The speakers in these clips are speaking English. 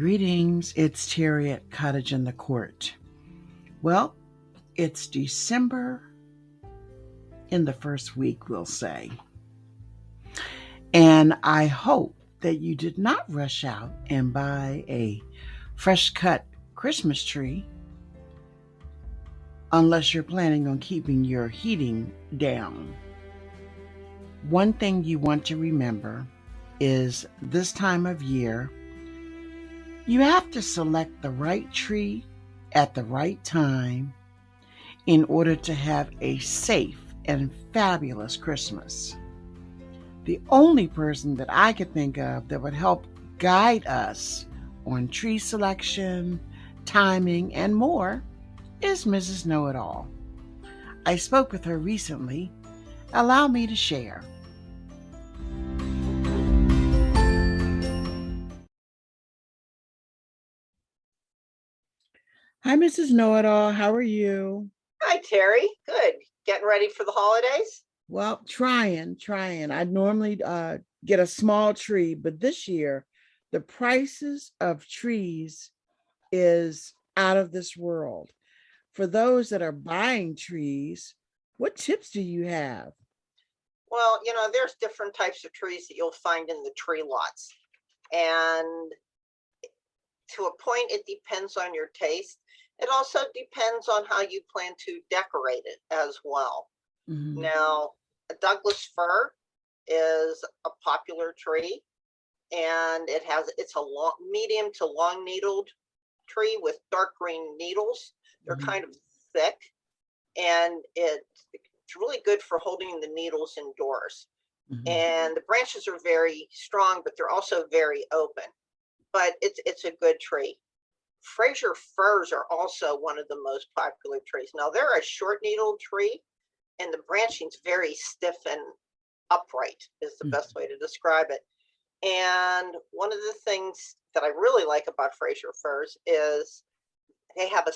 Greetings, it's Terry at Cottage in the Court. Well, it's December in the first week, we'll say. And I hope that you did not rush out and buy a fresh cut Christmas tree unless you're planning on keeping your heating down. One thing you want to remember is this time of year, you have to select the right tree at the right time in order to have a safe and fabulous Christmas. The only person that I could think of that would help guide us on tree selection, timing, and more is Mrs. Know-It-All. I spoke with her recently. Allow me to share. Hi, Mrs. Know-It-All. How are you? Hi, Terry. Good. Getting ready for the holidays? Well, trying. I normally get a small tree, but this year the prices of trees is out of this world. For those that are buying trees, what tips do you have? Well, there's different types of trees that you'll find in the tree lots. And to a point, it depends on your taste. It also depends on how you plan to decorate it as well. Mhm. Now, a Douglas fir is a popular tree, and it's a medium to long needled tree with dark green needles. They're Mhm. kind of thick, and it's really good for holding the needles indoors. Mhm. And the branches are very strong, but they're also very open. But it's a good tree. Fraser firs are also one of the most popular trees. Now they're a short needled tree, and the branching's very stiff and upright is the best way to describe it. And one of the things that I really like about Fraser firs is they have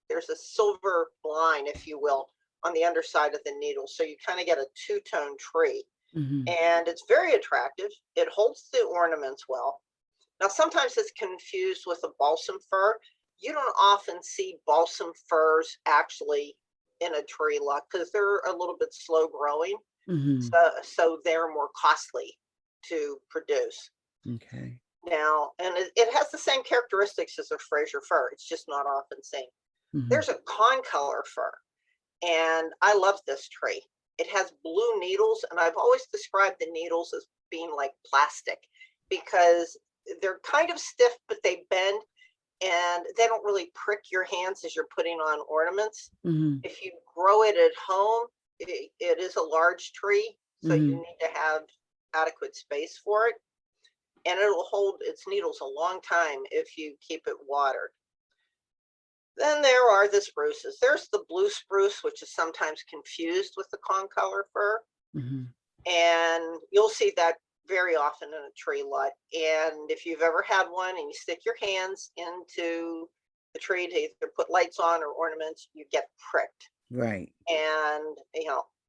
there's a silver line, if you will, on the underside of the needle. So you kind of get a two-tone tree. Mhm. And it's very attractive. It holds the ornaments well. Now, sometimes it's confused with a balsam fir. You don't often see balsam firs actually in a tree lot because they're a little bit slow growing. Mhm. So they're more costly to produce. Okay. Now, and it has the same characteristics as a Fraser fir. It's just not often seen. Mhm. There's a concolor fir, and I love this tree. It has blue needles, and I've always described the needles as being like plastic because they're kind of stiff, but they bend and they don't really prick your hands as you're putting on ornaments. Mhm. If you grow it at home, it is a large tree, so you Mhm. need to have adequate space for it, and it'll hold its needles a long time if you keep it watered. Then there are the spruces. There's the blue spruce, which is sometimes confused with the concolor fir, Mhm. and you'll see that very often in a tree lot. And if you've ever had one and you stick your hands into the tree to either put lights on or ornaments, you get pricked. Right. And,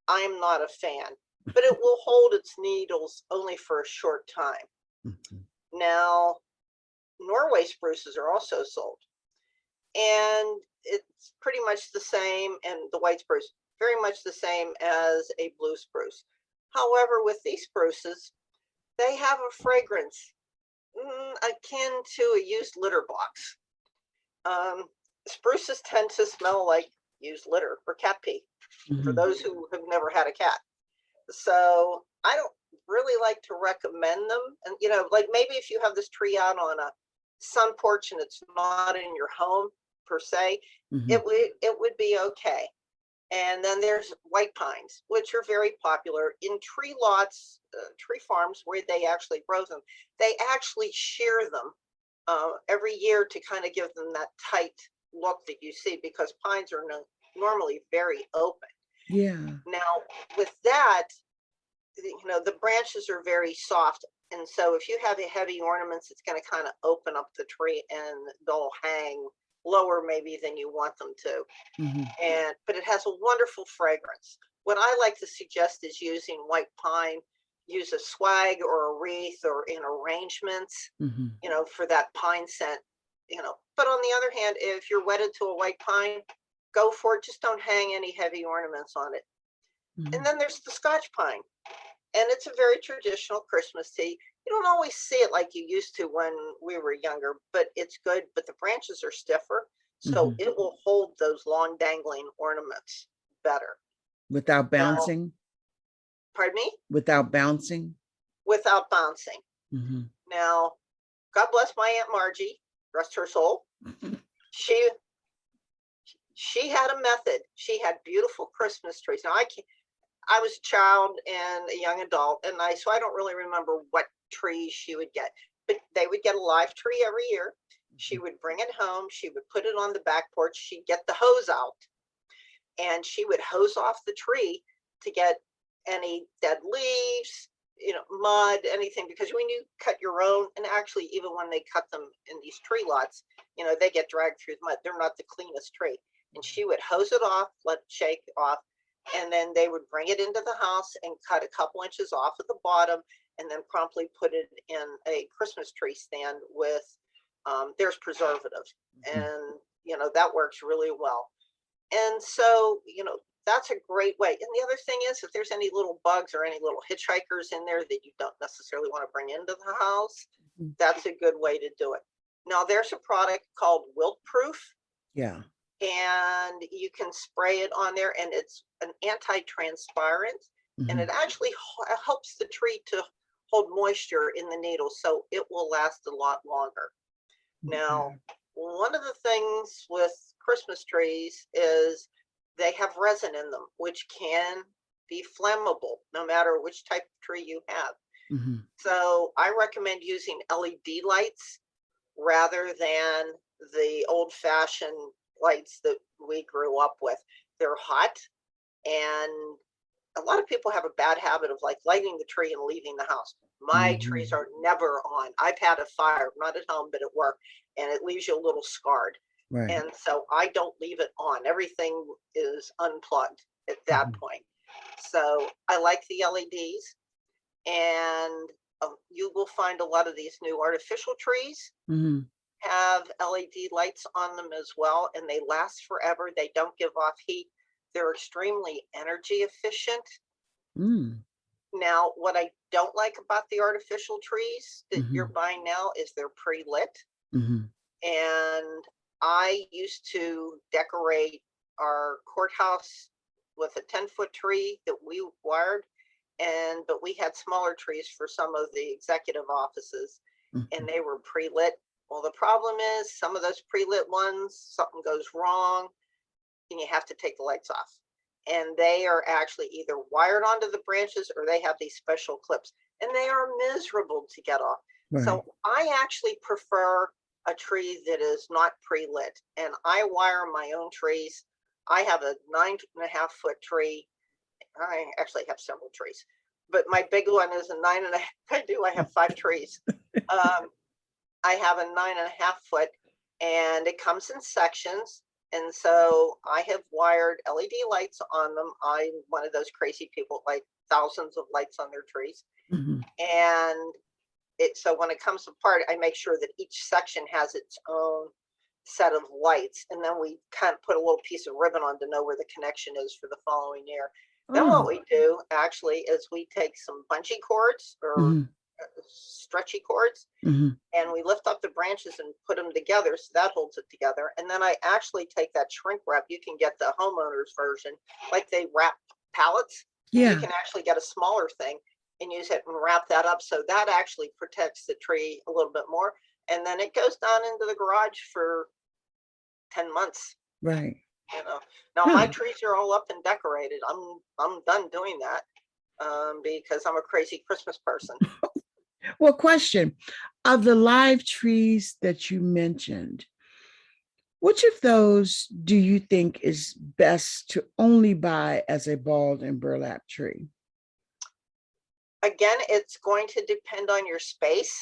I'm not a fan, but it will hold its needles only for a short time. Mhm. Now, Norway spruces are also sold, and it's pretty much the same, and the white spruce, very much the same as a blue spruce. However, with these spruces, they have a fragrance akin to a used litter box. Um, Spruces tend to smell like used litter or cat pee for Mhm. those who have never had a cat. So I don't really like to recommend them. And, like maybe if you have this tree out on a sun porch and it's not in your home per se, Mhm. it would be okay. And then there's white pines, which are very popular in tree lots, tree farms where they actually grow them. They actually shear them every year to kind of give them that tight look that you see because pines are normally very open. Yeah. Now, with that, the branches are very soft. And so if you have heavy ornaments, it's going to kind of open up the tree and they'll hang lower maybe than you want them to. Mhm. But it has a wonderful fragrance. What I like to suggest is using white pine use a swag or a wreath or in arrangements, for that pine scent, But on the other hand, if you're wedded to a white pine, go for it. Just don't hang any heavy ornaments on it. And then there's the Scotch pine. And it's a very traditional Christmas tea. You don't always see it like you used to when we were younger, but it's good. But the branches are stiffer, so it will hold those long dangling ornaments better. Without Now, bouncing? pardon me? Without bouncing? Without bouncing. Now, God bless my Aunt Margie, rest her soul. She had a method. She had beautiful Christmas trees. Now, I was a child and a young adult, and so I don't really remember what trees she would get, but they would get a live tree every year. She would bring it home. She would put it on the back porch. She'd get the hose out, and she would hose off the tree to get any dead leaves, mud, anything, because when you cut your own, and actually even when they cut them in these tree lots, they get dragged through the mud. They're not the cleanest tree. And she would hose it off, let it shake off, and then they would bring it into the house and cut a couple inches off at the bottom, and then promptly put it in a Christmas tree stand with, there's preservatives. And, that works really well. And so, that's a great way. And the other thing is, if there's any little bugs or any little hitchhikers in there that you don't necessarily want to bring into the house, that's a good way to do it. Now, there's a product called Wilt Proof. Yeah. And you can spray it on there, and it's an anti-transpirant, and it actually helps the tree to hold moisture in the needles, so it will last a lot longer. Now, one of the things with Christmas trees is they have resin in them, which can be flammable no matter which type of tree you have. So I recommend using LED lights rather than the old-fashioned lights that we grew up with. They're hot, and a lot of people have a bad habit of lighting the tree and leaving the house. My trees are never on. I've had a fire, not at home, but at work, and it leaves you a little scarred. Right. And so I don't leave it on. Everything is unplugged at that point. So I like the LEDs, and you will find a lot of these new artificial trees have LED lights on them as well, and they last forever. They don't give off heat. They're extremely energy efficient. Now, what I don't like about the artificial trees that you're buying now is they're pre-lit. And I used to decorate our courthouse with a 10-foot tree that we wired, but we had smaller trees for some of the executive offices, and they were pre-lit. Well, the problem is some of those pre-lit ones, something goes wrong and you have to take the lights off. And they are actually either wired onto the branches or they have these special clips, and they are miserable to get off. So I actually prefer a tree that is not pre-lit, and I wire my own trees. I have a 9.5-foot tree. I actually have several trees, but my big one is a 9.5. I have 5 trees. I have a 9.5-foot, and it comes in sections. And so I have wired LED lights on them. I'm one of those crazy people, like thousands of lights on their trees. And so when it comes apart, I make sure that each section has its own set of lights. And then we kind of put a little piece of ribbon on to know where the connection is for the following year. Then what we do actually is we take some bungee cords or stretchy cords, and we lift up the branches and put them together, so that holds it together. And then I actually take that shrink wrap. You can get the homeowner's version, like they wrap pallets. You can actually get a smaller thing and use it and wrap that up, so that actually protects the tree a little bit more. And then it goes down into the garage for 10 months. Right. Now my trees are all up and decorated. I'm done doing that because I'm a crazy Christmas person. Well, question, of the live trees that you mentioned, which of those do you think is best to only buy as a balled and burlap tree? Again, it's going to depend on your space.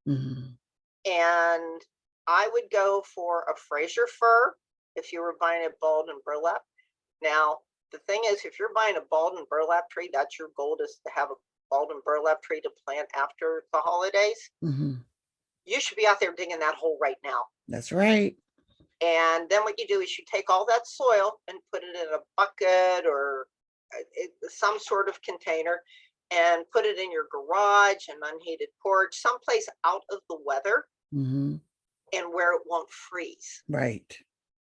And I would go for a Fraser fir if you were buying a balled and burlap. Now, the thing is, if you're buying a balled and burlap tree, that's your goal, is to have alden burlap tree to plant after the holidays, you should be out there digging that hole right now. That's right. And then what you do is you take all that soil and put it in a bucket or some sort of container and put it in your garage, an unheated porch, someplace out of the weather and where it won't freeze. Right.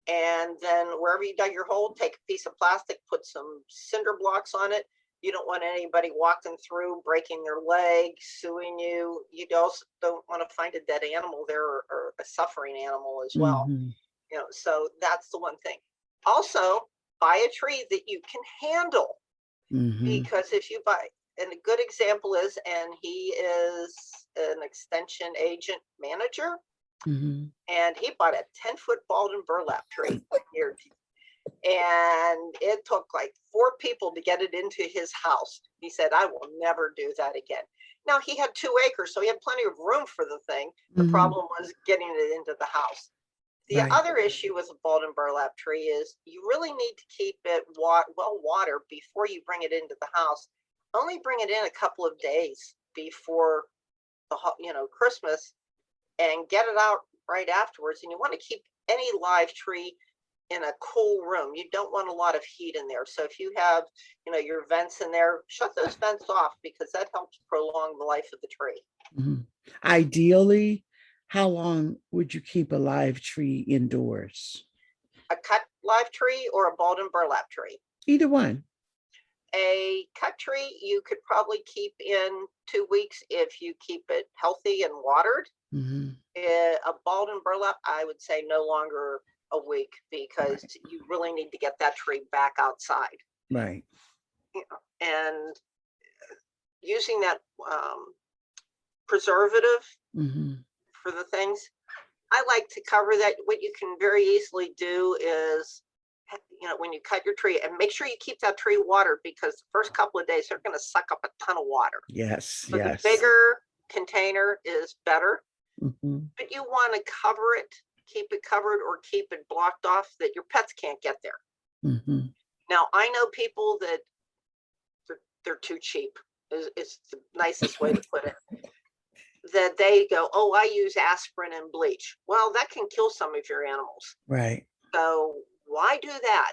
And then wherever you dug your hole, take a piece of plastic, put some cinder blocks on it. You don't want anybody walking through, breaking their leg, suing you. You also don't want to find a dead animal there or a suffering animal as well. You know, so that's the one thing. Also, buy a tree that you can handle, because if you buy, and a good example is, and he is an extension agent manager, and he bought a 10-foot alden burlap tree here, and it took like 4 people to get it into his house. He said, I will never do that again. Now, he had 2 acres, so he had plenty of room for the thing. The problem was getting it into the house. The other issue with a alden burlap tree is you really need to keep it well watered before you bring it into the house. Only bring it in a couple of days before the Christmas, and get it out right afterwards. And you want to keep any live tree in a cool room. You don't want a lot of heat in there. So if you have, your vents in there, shut those vents off, because that helps prolong the life of the tree. Ideally, how long would you keep a live tree indoors? A cut live tree or a alden burlap tree? Either one. A cut tree you could probably keep in 2 weeks if you keep it healthy and watered. A alden burlap, I would say no longer a week, because you really need to get that tree back outside. Right. And using that preservative for the things, I like to cover that. What you can very easily do is, when you cut your tree, and make sure you keep that tree watered, because the first couple of days they're going to suck up a ton of water. Yes. So the bigger container is better, but you want to cover it, keep it covered, or keep it blocked off that your pets can't get there. Now, I know people that they're too cheap. Is the nicest way to put it. That they go, oh, I use aspirin and bleach. Well, that can kill some of your animals. Right. So why do that?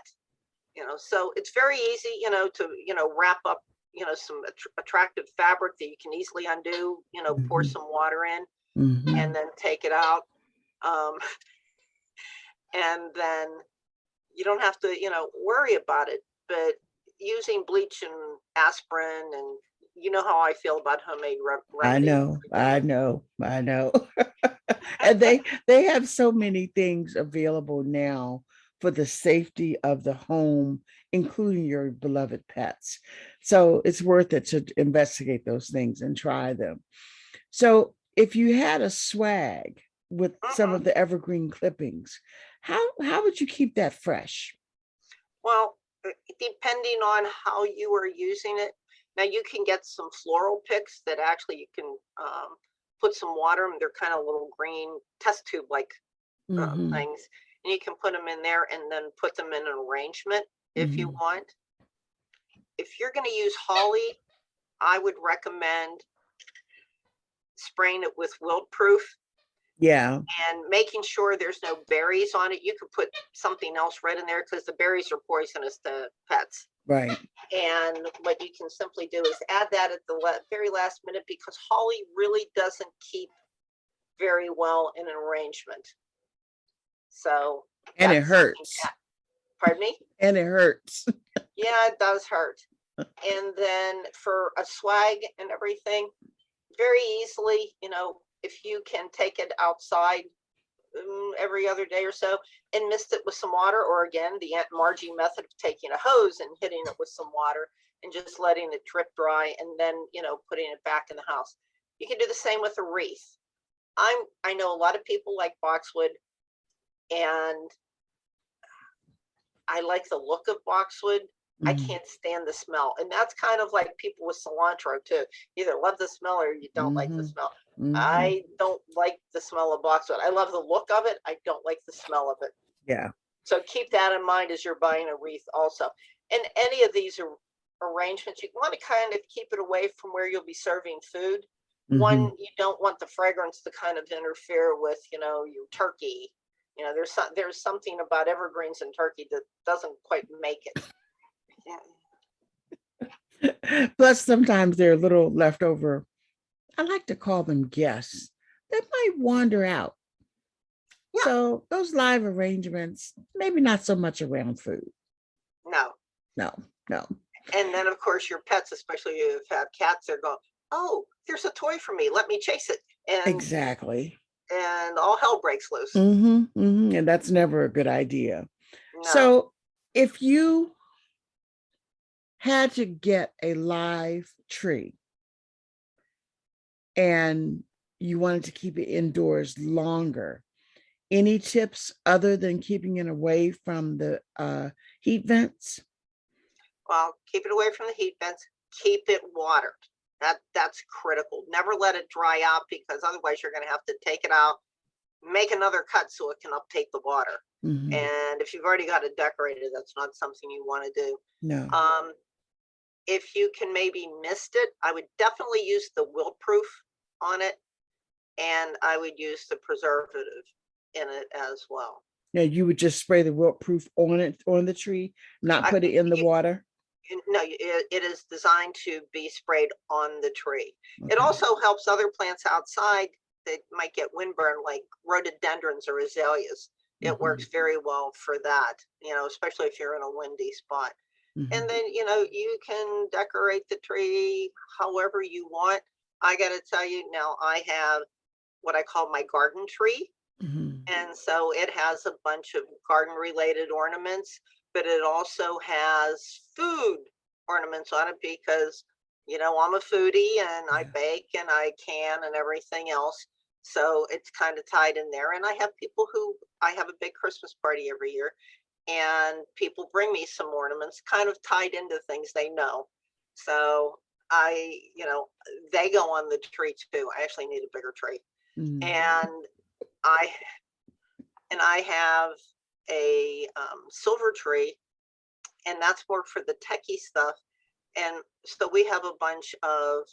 So it's very easy, to wrap up, some attractive fabric that you can easily undo, pour some water in and then take it out. And then you don't have to, worry about it. But using bleach and aspirin, and you know how I feel about homemade remedies. I know. And they have so many things available now for the safety of the home, including your beloved pets. So it's worth it to investigate those things and try them. So if you had a swag with some of the evergreen clippings, how would you keep that fresh? Well, depending on how you are using it. Now, you can get some floral picks that actually you can put some water in. They're kind of little green test tube like things. And you can put them in there and then put them in an arrangement if you want. If you're going to use holly, I would recommend spraying it with wilt proof. Yeah. And making sure there's no berries on it. You could put something else right in there, because the berries are poisonous to pets. Right. And what you can simply do is add that at the very last minute, because holly really doesn't keep very well in an arrangement. So. And it hurts. Pardon me? And it hurts. Yeah, it does hurt. And then for a swag and everything, very easily, if you can take it outside every other day or so and mist it with some water, or again, the Aunt Margie method of taking a hose and hitting it with some water and just letting it drip dry, and then, putting it back in the house. You can do the same with a wreath. I know a lot of people like boxwood, and I like the look of boxwood. I can't stand the smell. And that's kind of like people with cilantro too. You either love the smell or you don't like the smell. I don't like the smell of boxwood. I love the look of it. I don't like the smell of it. Yeah. So keep that in mind as you're buying a wreath also. And any of these are arrangements. You want to kind of keep it away from where you'll be serving food. One, Mm-hmm. you don't want the fragrance to kind of interfere with, your turkey. There's something about evergreens and turkey that doesn't quite make it. Yeah. Plus, sometimes they're a little leftover. I like to call them guests that might wander out. Yeah. So those live arrangements, maybe not so much around food. No. No, no. And then, of course, your pets, especially if you have cats, they're going, oh, there's a toy for me. Let me chase it. Exactly. And all hell breaks loose. Mm-hmm, mm-hmm. And that's never a good idea. No. So if you had to get a live tree and you wanted to keep it indoors longer, any tips other than keeping it away from the heat vents? Well, keep it away from the heat vents. Keep it watered. That's critical. Never let it dry out, because otherwise you're going to have to take it out, make another cut so it can uptake the water. Mm-hmm. And if you've already got it decorated, that's not something you want to do. No. If you can maybe mist it, I would definitely use the wilt proof on it, and I would use the preservative in it as well. Now you would just spray the wilt proof on it, on the tree, not put it in the water? No, it is designed to be sprayed on the tree. Okay. It also helps other plants outside that might get windburn, like rhododendrons or azaleas. It Mm-hmm. works very well for that, especially if you're in a windy spot. Mm-hmm. And then, you can decorate the tree however you want. I got to tell you now, I have what I call my garden tree. Mm-hmm. And so it has a bunch of garden related ornaments, but it also has food ornaments on it because, I'm a foodie and I bake and I can and everything else. So it's kind of tied in there. And I have I have a big Christmas party every year, and people bring me some ornaments kind of tied into things they know. So they go on the tree too. I actually need a bigger tree. Mm-hmm. And I have a silver tree, and that's more for the techie stuff. And so we have a bunch of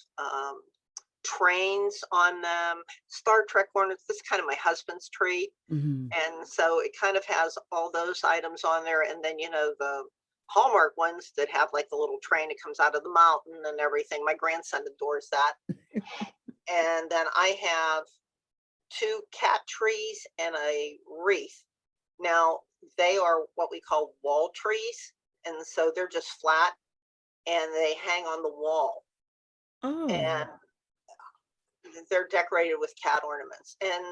trains on them, Star Trek ornaments. This is kind of my husband's tree. Mm-hmm. And so it kind of has all those items on there. And then, the Hallmark ones that have like the little train that comes out of the mountain and everything. My grandson adores that. And then I have 2 cat trees and a wreath. Now, they are what we call wall trees. And so they're just flat and they hang on the wall. Oh. And they're decorated with cat ornaments. And,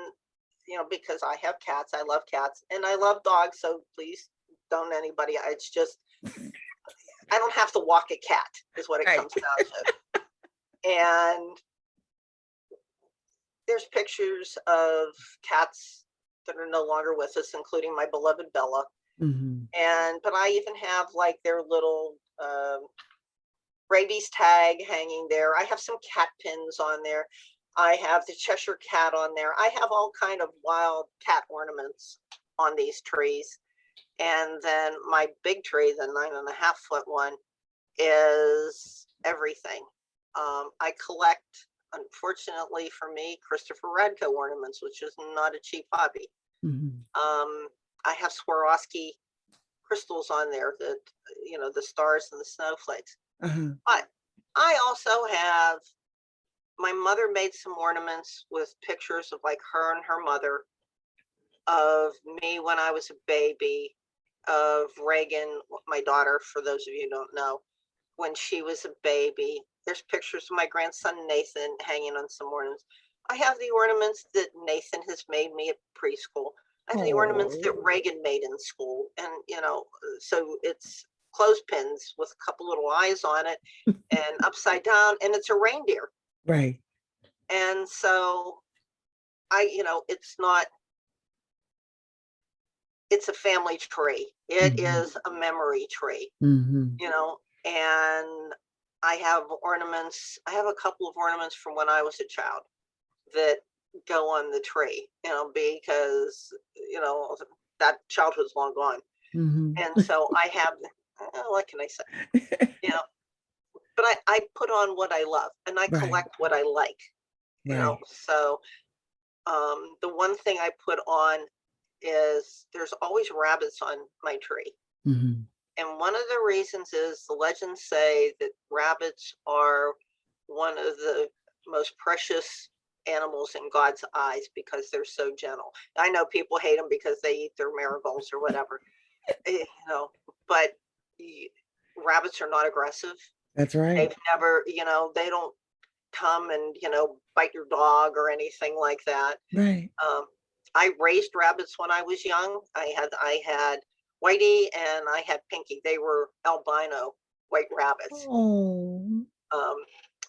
because I have cats, I love cats, and I love dogs. So please don't anybody, it's just, I don't have to walk a cat is what it comes down to. And there's pictures of cats that are no longer with us, including my beloved Bella. Mm-hmm. But I even have like their little rabies tag hanging there. I have some cat pins on there. I have the Cheshire Cat on there. I have all kind of wild cat ornaments on these trees. And then my big tree, the 9.5-foot one, is everything. I collect, unfortunately for me, Christopher Radko ornaments, which is not a cheap hobby. Mm-hmm. I have Swarovski crystals on there that, the stars and the snowflakes. Uh-huh. But I also have, my mother made some ornaments with pictures of like her and her mother, of me when I was a baby, of Reagan, my daughter, for those of you who don't know, when she was a baby. There's pictures of my grandson Nathan hanging on some ornaments. I have the ornaments that Nathan has made me at preschool. I have the ornaments that Reagan made in school. And, so it's clothespins with a couple little eyes on it and upside down, and it's a reindeer. Right. And so it's a family tree. It is a memory tree, Mm-hmm. And I have ornaments. I have a couple of ornaments from when I was a child that go on the tree, because, that childhood's long gone. Mm-hmm. And so I have, what can I say? but I put on what I love and I Right, collect what I like, right. so the one thing I put on is there's always rabbits on my tree. Hmm. And one of the reasons is the legends say that rabbits are one of the most precious animals in God's eyes because they're so gentle. I know people hate them because they eat their marigolds or whatever, but y- rabbits are not aggressive. That's right. They've never, they don't come and, bite your dog or anything like that. Right. Um, I raised rabbits when I was young. I had Whitey and I had Pinky. They were albino white rabbits. Oh, Um,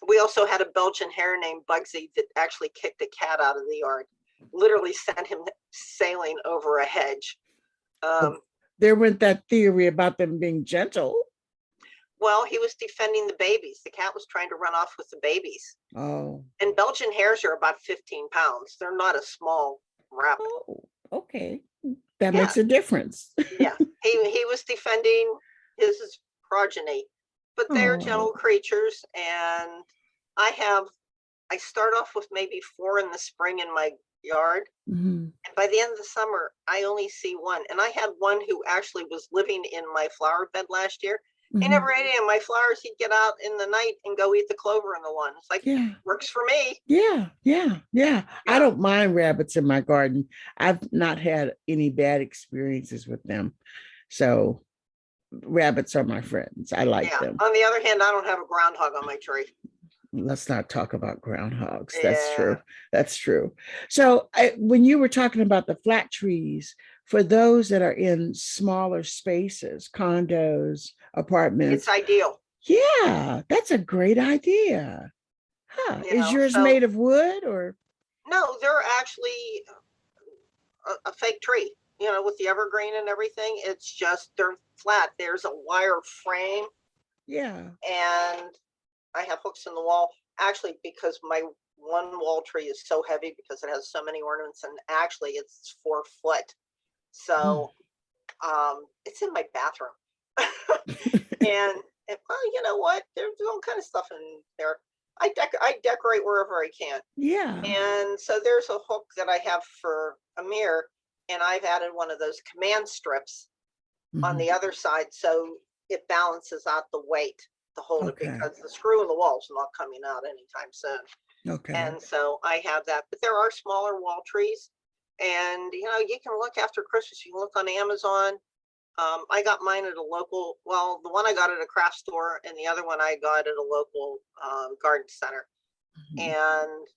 we also had a Belgian hare named Bugsy that actually kicked a cat out of the yard, literally sent him sailing over a hedge. oh, Um, there went that theory about them being gentle. well, he was defending the babies. The cat was trying to run off with the babies. Oh, And Belgian hares are about 15 pounds. They're not a small rabbit. oh, okay. That Yeah, makes a difference. yeah. He was defending his progeny, but they're Oh, gentle creatures. And I have I start off with maybe 4 in the spring in my yard. mhm, And by the end of the summer, I only see one. And I had one who actually was living in my flower bed last year. He mhm. never ate any of my flowers. He'd get out in the night and go eat the clover in the lawn. It's like, Yeah, works for me. yeah, yeah, yeah. I Yeah. don't mind rabbits in my garden. I've not had any bad experiences with them. So rabbits are my friends. I like Yeah. them. On the other hand, I don't have a groundhog on my tree. Let's not talk about groundhogs. That's Yeah. true. That's true. So, when you were talking about the flat trees, for those that are in smaller spaces, condos, It's apartments, ideal, yeah, that's a great idea. Huh. Is yours So made of wood or? no, they're actually a fake tree, with the evergreen and everything. It's just they're flat. There's a wire frame, Yeah. and I have hooks in the wall. Actually, because my one wall tree is so heavy because it has so many ornaments, and actually it's 4 foot. Mm. So it's in my bathroom. And well, you know what? There's all kind of stuff in there. I decorate wherever I can. Yeah. And so there's a hook that I have for a mirror, and I've added one of those command strips on Mhm. the other side so it balances out the weight to hold it Okay. because the screw in the wall is not coming out anytime soon. Okay. And so I have that, but there are smaller wall trees, and you can look after Christmas. You can look on Amazon. I got mine at a local. Well, the one I got at a craft store, and the other one I got at a local garden center. Mhm. And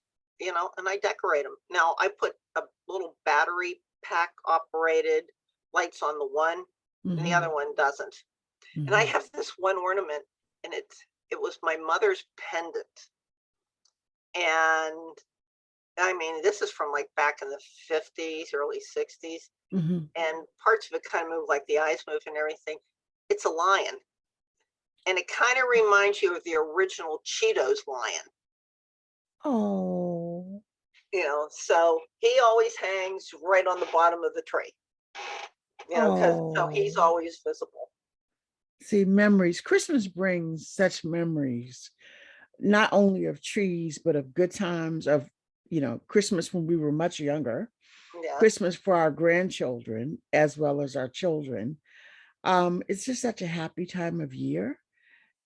and I decorate them. Now I put a little battery pack operated lights on the one, and the other Mhm. one doesn't. And I Mhm. have this one ornament, and it was my mother's pendant. And I mean, this is from like back in the 50s, early 60s, Mhm. and parts of it kind of move like the eyes move and everything. It's a lion, and it kind of reminds you of the original Cheetos lion. Oh. So he always hangs right on the bottom of the tree, because so Oh. he's always visible. See, memories. Christmas brings such memories, not only of trees, but of good times, of, Christmas when we were much younger, Yes. Christmas for our grandchildren, as well as our children. It's just such a happy time of year.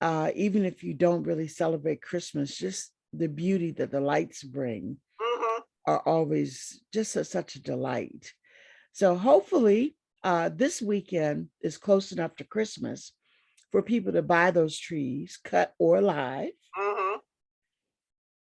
Even if you don't really celebrate Christmas, just the beauty that the lights bring Hmm. are always just such a delight. So hopefully, this weekend is close enough to Christmas for people to buy those trees, cut or live. Hmm.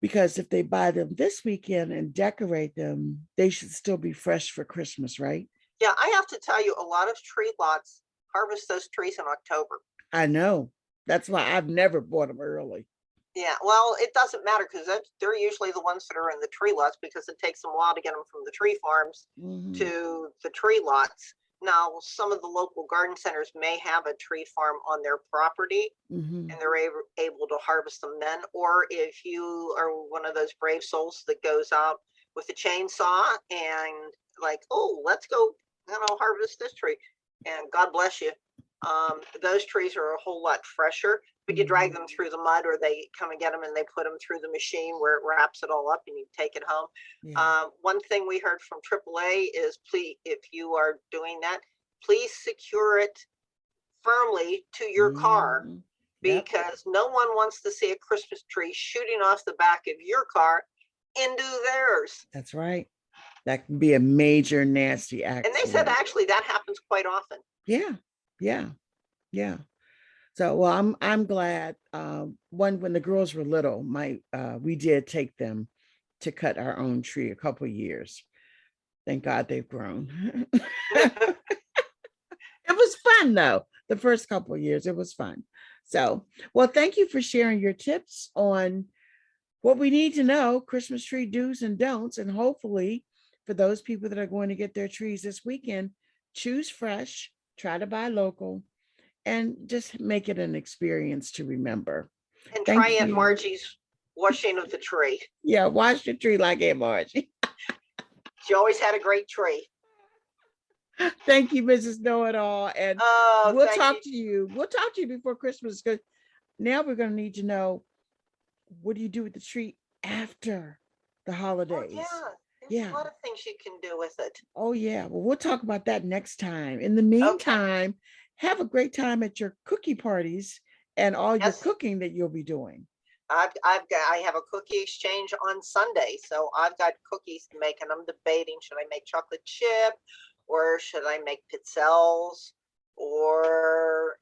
Because if they buy them this weekend and decorate them, they should still be fresh for Christmas, right? Yeah, I have to tell you, a lot of tree lots harvest those trees in October. I know. That's why I've never bought them early. Yeah, well, it doesn't matter because they're usually the ones that are in the tree lots because it takes them a while to get them from the tree farms Mhm. to the tree lots. Now, some of the local garden centers may have a tree farm on their property, Mhm. and they're able to harvest them then. Or if you are one of those brave souls that goes out with a chainsaw and like, oh, let's go, harvest this tree, and God bless you. Those trees are a whole lot fresher, but you drag them through the mud, or they come and get them and they put them through the machine where it wraps it all up and you take it home. Yeah. One thing we heard from AAA is, please, if you are doing that, please secure it firmly to your car, Yep. because no one wants to see a Christmas tree shooting off the back of your car into theirs. That's right. That can be a major nasty accident. And they said actually that happens quite often. Yeah. So, well, I'm glad. When the girls were little, we did take them to cut our own tree a couple of years. Thank God they've grown. It was fun though. The first couple of years, it was fun. So, well, thank you for sharing your tips on what we need to know, Christmas tree do's and don'ts. And hopefully for those people that are going to get their trees this weekend, choose fresh, try to buy local, and just make it an experience to remember. And try Aunt Margie's washing of the tree. Yeah, wash your tree like Aunt Margie. She always had a great tree. Thank you, Mrs. Know-It-All. And we'll talk to you. We'll talk to you before Christmas, because now we're going to need to know, what do you do with the tree after the holidays? Oh, yeah. There's a lot of things you can do with it. Oh, yeah. Well, we'll talk about that next time. In the meantime, have a great time at your cookie parties and all your cooking that you'll be doing. I have a cookie exchange on Sunday, so I've got cookies to make, and I'm debating, should I make chocolate chip, or should I make pizzelles, or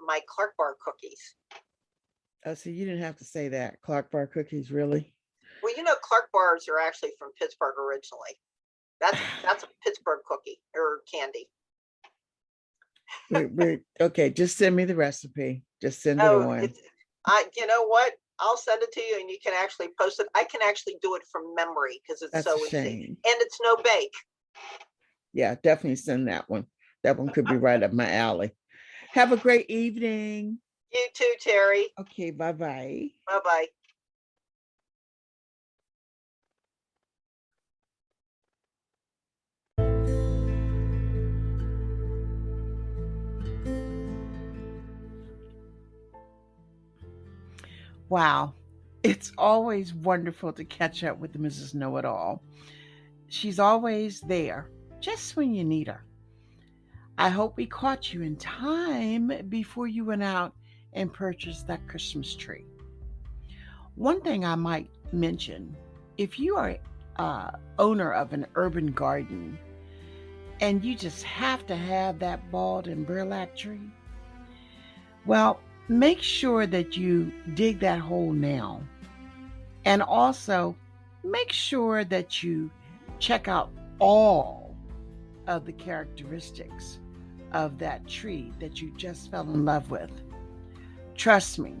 my Clark bar cookies? Oh, so you didn't have to say that. Clark bar cookies, really? Well, Clark bars are actually from Pittsburgh originally. That's a Pittsburgh cookie or candy. Okay, just send me the recipe. Just send it on. You know what? I'll send it to you, and you can actually post it. I can actually do it from memory because it's so easy, and it's no bake. Yeah, definitely send that one. That one could be right up my alley. Have a great evening. You too, Terry. Okay, bye-bye. Bye-bye. Wow. It's always wonderful to catch up with Mrs. Know-It-All. She's always there, just when you need her. I hope we caught you in time before you went out and purchased that Christmas tree. One thing I might mention, if you are owner of an urban garden and you just have to have that balled and burlap tree, well, make sure that you dig that hole now. And also make sure that you check out all of the characteristics of that tree that you just fell in love with. Trust me,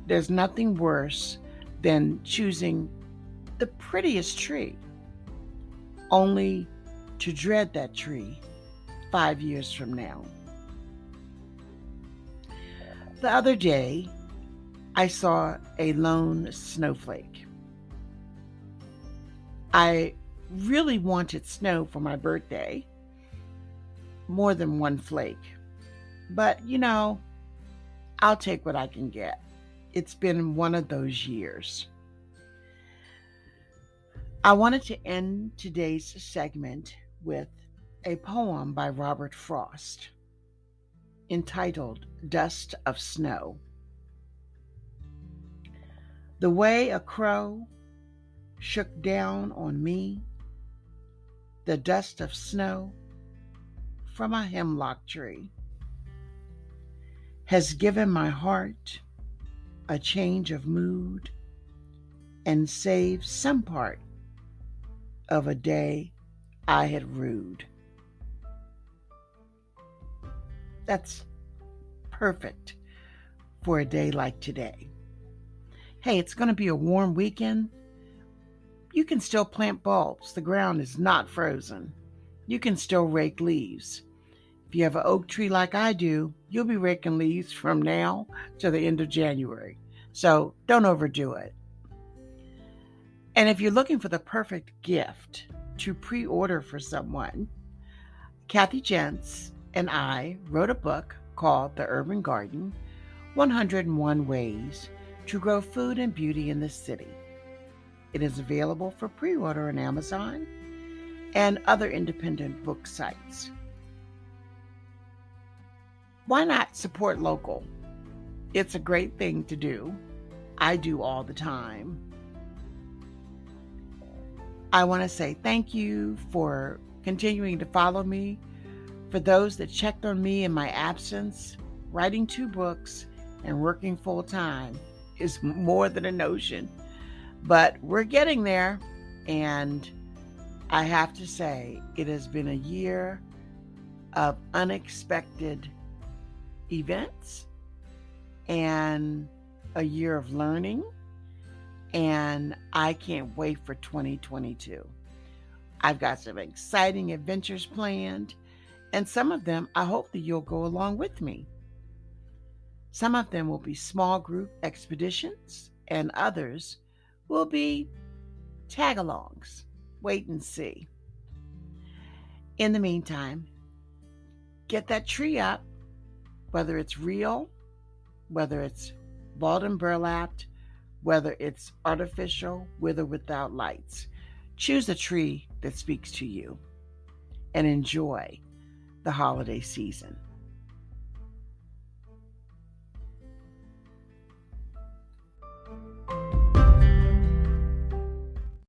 there's nothing worse than choosing the prettiest tree, only to dread that tree 5 years from now. The other day, I saw a lone snowflake. I really wanted snow for my birthday, more than one flake. But, I'll take what I can get. It's been one of those years. I wanted to end today's segment with a poem by Robert Frost entitled Dust of Snow. The way a crow shook down on me, the dust of snow from a hemlock tree, has given my heart a change of mood and saved some part of a day I had rued. That's perfect for a day like today. Hey, it's going to be a warm weekend. You can still plant bulbs. The ground is not frozen. You can still rake leaves. If you have an oak tree like I do, you'll be raking leaves from now to the end of January. So don't overdo it. And if you're looking for the perfect gift to pre-order for someone, Kathy Jentz and I wrote a book called The Urban Garden, 101 Ways to Grow Food and Beauty in the City. It is available for pre-order on Amazon and other independent book sites. Why not support local? It's a great thing to do. I do all the time. I want to say thank you for continuing to follow me. For those that checked on me in my absence, writing 2 books and working full time is more than a notion. But we're getting there, and I have to say it has been a year of unexpected events and a year of learning, and I can't wait for 2022. I've got some exciting adventures planned, and some of them I hope that you'll go along with me. Some of them will be small group expeditions, and others will be tag-alongs. Wait and see. In the meantime, get that tree up, whether it's real, whether it's balled and burlapped, whether it's artificial, with or without lights. Choose a tree that speaks to you and enjoy the holiday season.